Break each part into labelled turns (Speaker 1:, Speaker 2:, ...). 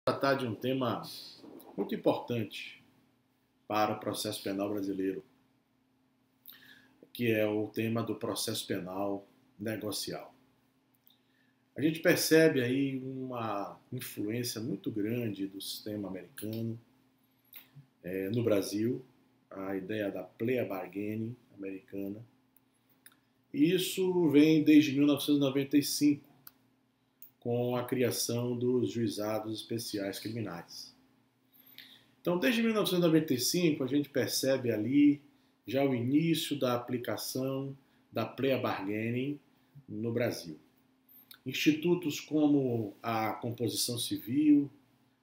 Speaker 1: Tratar de um tema muito importante para o processo penal brasileiro, que é o tema do processo penal negocial. A gente percebe aí uma influência muito grande do sistema americano no Brasil, a ideia da plea bargaining americana. E isso vem desde 1995, com a criação dos juizados especiais criminais. Então, desde 1995, a gente percebe ali já o início da aplicação da plea bargaining no Brasil. Institutos como a composição civil,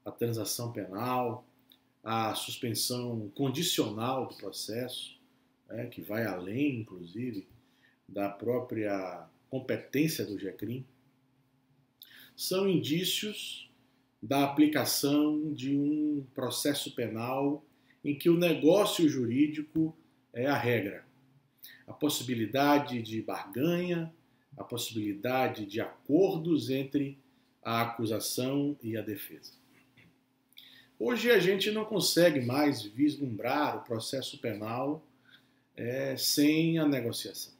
Speaker 1: a transação penal, a suspensão condicional do processo, que vai além, inclusive, da própria competência do GECRIM, são indícios da aplicação de um processo penal em que o negócio jurídico é a regra. A possibilidade de barganha, a possibilidade de acordos entre a acusação e a defesa. Hoje a gente não consegue mais vislumbrar o processo penal sem a negociação.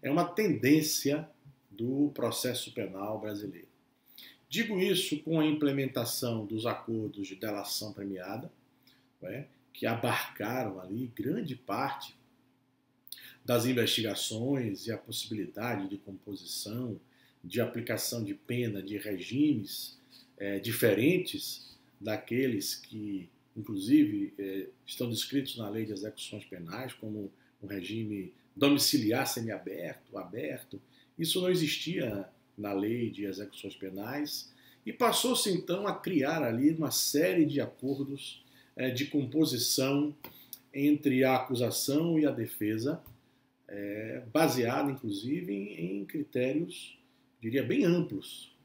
Speaker 1: É uma tendência do processo penal brasileiro. Digo isso com a implementação dos acordos de delação premiada, que abarcaram ali grande parte das investigações e a possibilidade de composição, de aplicação de pena, de regimes diferentes daqueles que, inclusive, estão descritos na Lei de Execuções Penais, como um regime domiciliar semiaberto, aberto. Isso não existia na Lei de Execuções Penais e passou-se então a criar ali uma série de acordos de composição entre a acusação e a defesa, baseado inclusive em critérios, diria, bem amplos.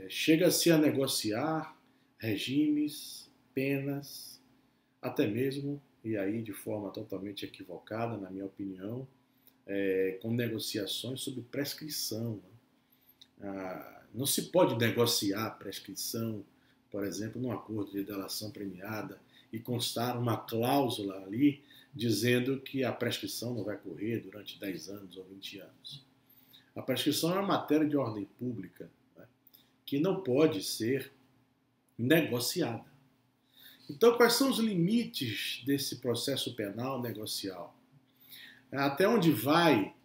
Speaker 1: Chega-se a negociar regimes, penas, até mesmo, e aí de forma totalmente equivocada, na minha opinião, com negociações sobre prescrição. Não se pode negociar prescrição, por exemplo, num acordo de delação premiada e constar uma cláusula ali dizendo que a prescrição não vai correr durante 10 anos ou 20 anos. A prescrição é uma matéria de ordem pública, que não pode ser negociada. Então, quais são os limites desse processo penal negocial? Até onde vai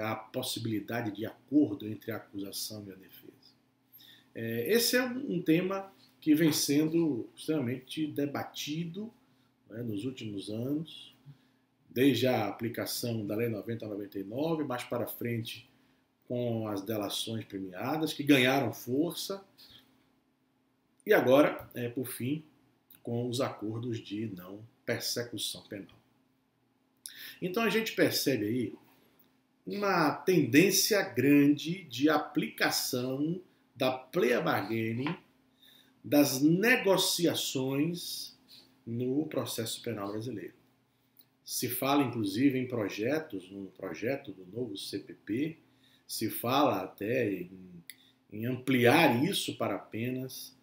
Speaker 1: a possibilidade de acordo entre a acusação e a defesa? Esse é um tema que vem sendo extremamente debatido nos últimos anos, desde a aplicação da Lei 90/99, mais para frente com as delações premiadas, que ganharam força, e agora, por fim, com os acordos de não persecução penal. Então a gente percebe aí uma tendência grande de aplicação da plea bargaining, das negociações no processo penal brasileiro. Se fala inclusive em projetos, no projeto do novo CPP, se fala até em ampliar isso para penas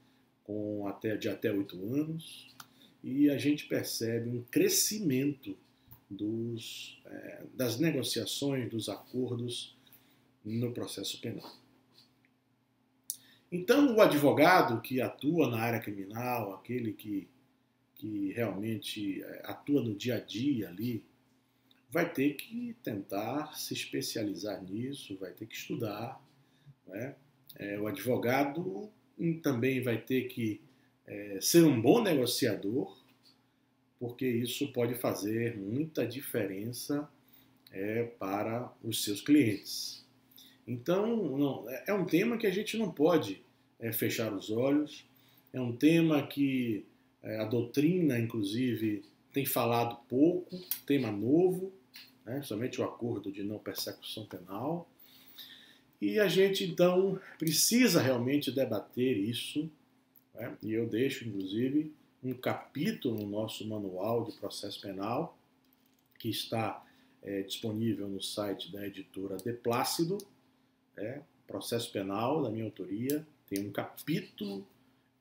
Speaker 1: de até 8 anos, e a gente percebe um crescimento das negociações, dos acordos no processo penal. Então, o advogado que atua na área criminal, aquele que realmente atua no dia a dia ali, vai ter que tentar se especializar nisso, vai ter que estudar. O advogado também vai ter que ser um bom negociador, porque isso pode fazer muita diferença para os seus clientes. Então, é um tema que a gente não pode fechar os olhos, é um tema que a doutrina, inclusive, tem falado pouco, tema novo, somente o acordo de não persecução penal, e a gente, então, precisa realmente debater isso, e eu deixo, inclusive, um capítulo no nosso manual de processo penal, que está disponível no site da editora De Plácido, processo penal, da minha autoria, tem um capítulo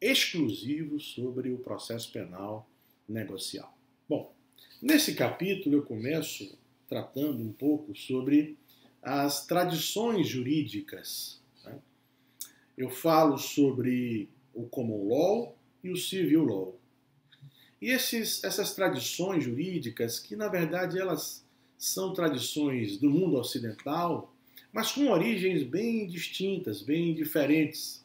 Speaker 1: exclusivo sobre o processo penal negocial. Bom, nesse capítulo eu começo tratando um pouco sobre as tradições jurídicas, né? Eu falo sobre o common law e o civil law. E essas tradições jurídicas, que na verdade elas são tradições do mundo ocidental, mas com origens bem distintas, bem diferentes.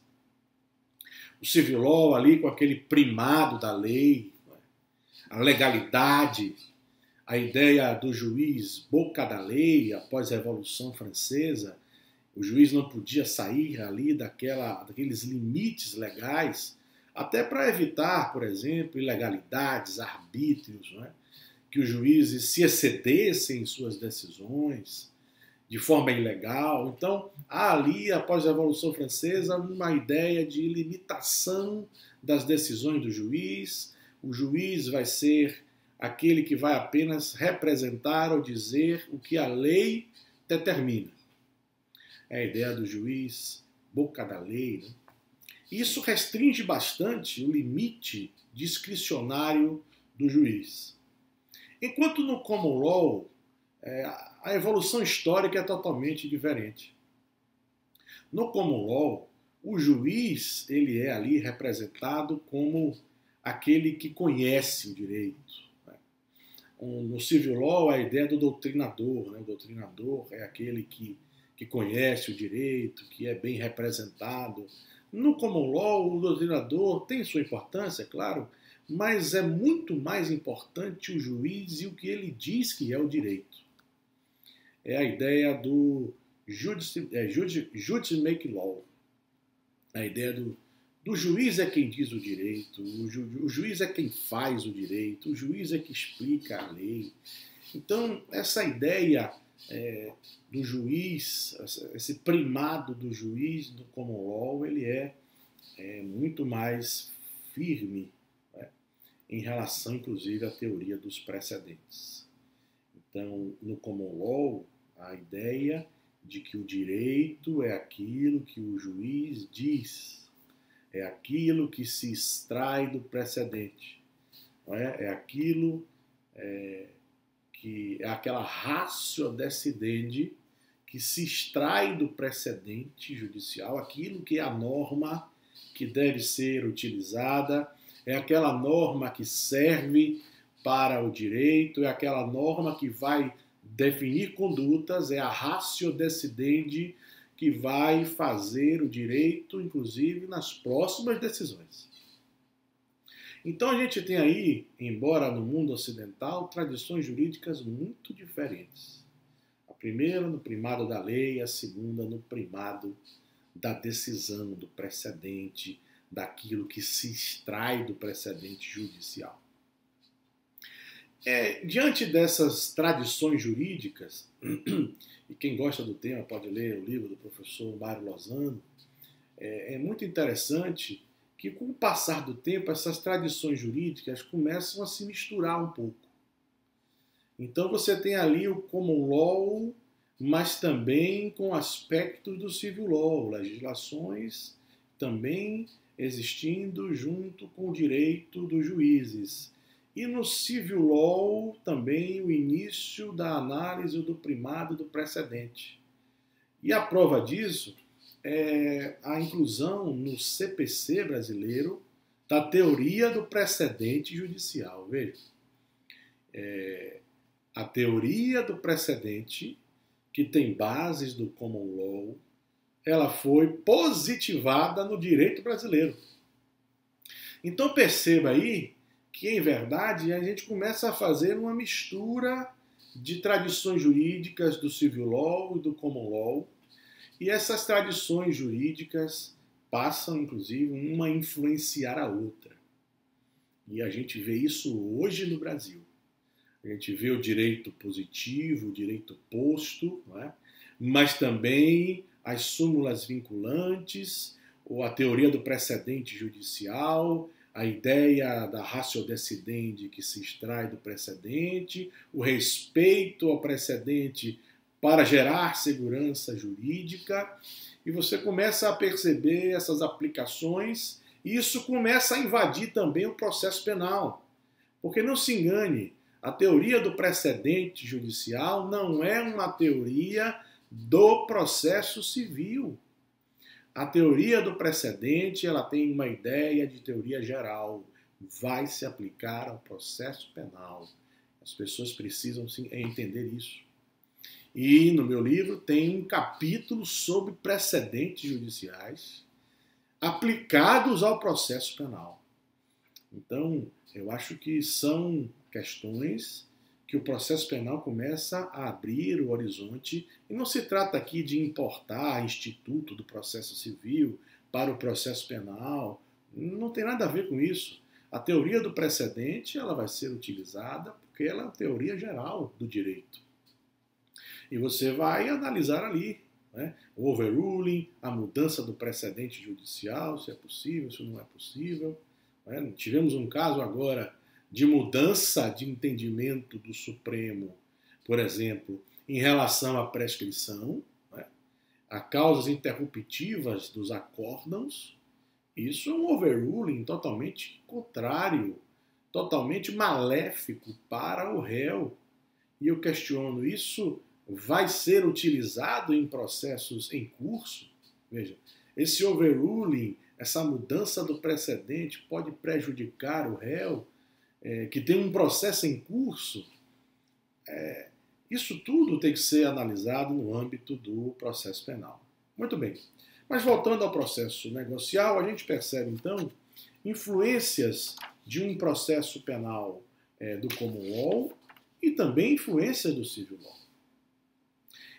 Speaker 1: O civil law ali com aquele primado da lei, a legalidade, a ideia do juiz boca da lei após a Revolução Francesa. O juiz não podia sair ali daqueles limites legais, até para evitar, por exemplo, ilegalidades, arbítrios, não é? Que os juízes se excedessem em suas decisões de forma ilegal. Então, há ali, após a Revolução Francesa, uma ideia de limitação das decisões do juiz. O juiz vai ser aquele que vai apenas representar ou dizer o que a lei determina. É a ideia do juiz boca da lei, né? Isso restringe bastante o limite discricionário do juiz. Enquanto no common law, a evolução histórica é totalmente diferente. No common law, o juiz ele é ali representado como aquele que conhece o direito. No civil law, a ideia do doutrinador, né? O doutrinador é aquele que conhece o direito, que é bem representado. No common law, o doutrinador tem sua importância, claro, mas é muito mais importante o juiz e o que ele diz que é o direito. É a ideia do judice make law. A ideia do juiz é quem diz o direito, o juiz é quem faz o direito, o juiz é que explica a lei. Então, essa ideia do juiz, esse primado do juiz do common law, ele é muito mais firme, né, em relação, inclusive, à teoria dos precedentes. Então, no common law, a ideia de que o direito é aquilo que o juiz diz, é aquilo que se extrai do precedente, não é? É aquilo que é aquela ratio decidendi que se extrai do precedente judicial, aquilo que é a norma que deve ser utilizada, é aquela norma que serve para o direito, é aquela norma que vai definir condutas, é a ratio decidendi que vai fazer o direito, inclusive, nas próximas decisões. Então a gente tem aí, embora no mundo ocidental, tradições jurídicas muito diferentes. A primeira no primado da lei, a segunda no primado da decisão, do precedente, daquilo que se extrai do precedente judicial. Diante dessas tradições jurídicas, e quem gosta do tema pode ler o livro do professor Mário Lozano, é muito interessante que com o passar do tempo essas tradições jurídicas começam a se misturar um pouco. Então você tem ali o common law, mas também com aspectos do civil law, legislações também existindo junto com o direito dos juízes. E no civil law também o início da análise do primado do precedente. E a prova disso é a inclusão no CPC brasileiro da teoria do precedente judicial. Veja, a teoria do precedente, que tem bases do common law, ela foi positivada no direito brasileiro. Então perceba aí que, em verdade, a gente começa a fazer uma mistura de tradições jurídicas do civil law e do common law, e essas tradições jurídicas passam, inclusive, uma a influenciar a outra. E a gente vê isso hoje no Brasil. A gente vê o direito positivo, o direito posto, não é? Mas também as súmulas vinculantes, ou a teoria do precedente judicial, a ideia da ratio decidendi que se extrai do precedente, o respeito ao precedente para gerar segurança jurídica, e você começa a perceber essas aplicações E isso começa a invadir também o processo penal. Porque não se engane, a teoria do precedente judicial não é uma teoria do processo civil. A teoria do precedente, ela tem uma ideia de teoria geral, vai se aplicar ao processo penal. As pessoas precisam entender isso. E no meu livro tem um capítulo sobre precedentes judiciais aplicados ao processo penal. Então, eu acho que são questões que o processo penal começa a abrir o horizonte, e não se trata aqui de importar instituto do processo civil para o processo penal, não tem nada a ver com isso. A teoria do precedente ela vai ser utilizada porque ela é uma teoria geral do direito. E você vai analisar ali, né, o overruling, a mudança do precedente judicial, se é possível, se não é possível. Né? Tivemos um caso agora de mudança de entendimento do Supremo, por exemplo, em relação à prescrição, né, a causas interruptivas dos acórdãos. Isso é um overruling totalmente contrário, totalmente maléfico para o réu. E eu questiono, isso vai ser utilizado em processos em curso? Veja, esse overruling, essa mudança do precedente pode prejudicar o réu que tem um processo em curso? Isso tudo tem que ser analisado no âmbito do processo penal. Muito bem. Mas voltando ao processo negocial, a gente percebe, então, influências de um processo penal do common law e também influência do civil law,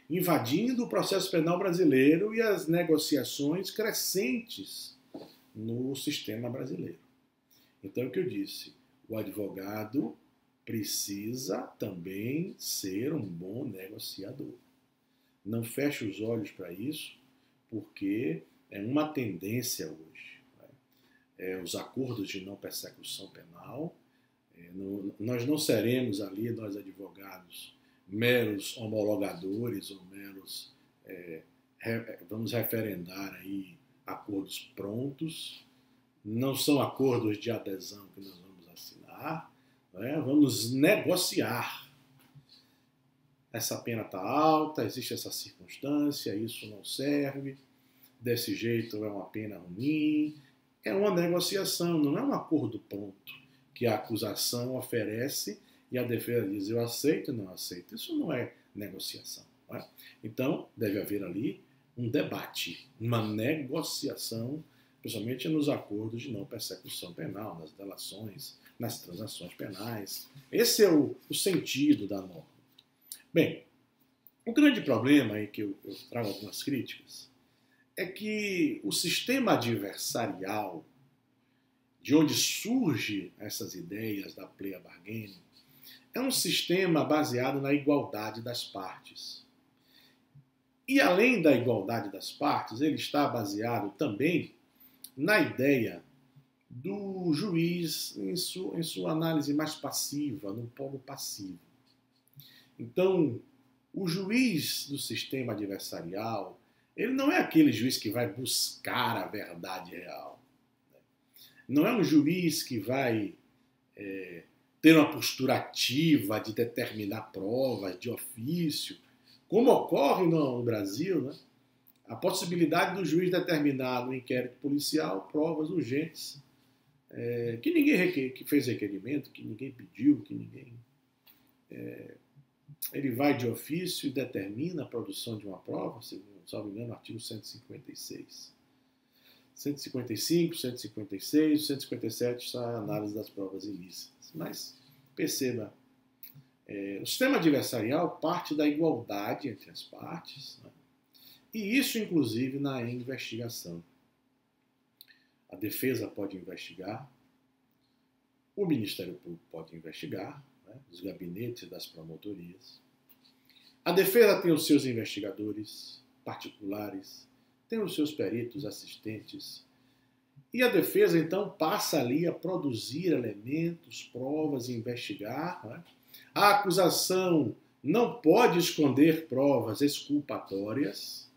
Speaker 1: invadindo o processo penal brasileiro e as negociações crescentes no sistema brasileiro. Então, é o que eu disse, o advogado precisa também ser um bom negociador. Não feche os olhos para isso, porque é uma tendência hoje. Né? Os acordos de não persecução penal, nós não seremos ali, nós advogados, meros homologadores ou meros, vamos referendar aí acordos prontos, não são acordos de adesão que nós vamos assinar, né? Vamos negociar. Essa pena está alta, existe essa circunstância, isso não serve, desse jeito é uma pena ruim. É uma negociação, não é um acordo pronto que a acusação oferece e a defesa diz eu aceito ou não aceito. Isso não é negociação. Não é? Então, deve haver ali um debate, uma negociação, principalmente nos acordos de não persecução penal, nas delações, nas transações penais. Esse é o sentido da norma. Bem, o grande problema aí que eu trago algumas críticas é que o sistema adversarial, de onde surgem essas ideias da plea bargaining, é um sistema baseado na igualdade das partes. E além da igualdade das partes, ele está baseado também na ideia do juiz em sua análise mais passiva, no polo passivo. Então, o juiz do sistema adversarial, ele não é aquele juiz que vai buscar a verdade real. Não é um juiz que vai ter uma postura ativa de determinar provas de ofício, como ocorre no Brasil, né? A possibilidade do juiz determinar no inquérito policial provas urgentes, que ninguém que fez requerimento, que ninguém pediu, que ninguém... ele vai de ofício e determina a produção de uma prova, se não me engano, artigo 156. 155, 156, 157 está a análise das provas ilícitas. Mas, perceba, o sistema adversarial parte da igualdade entre as partes, né? E isso, inclusive, na investigação. A defesa pode investigar, o Ministério Público pode investigar, né? Os gabinetes das promotorias. A defesa tem os seus investigadores particulares, tem os seus peritos assistentes. E a defesa, então, passa ali a produzir elementos, provas, investigar. Né? A acusação não pode esconder provas exculpatórias.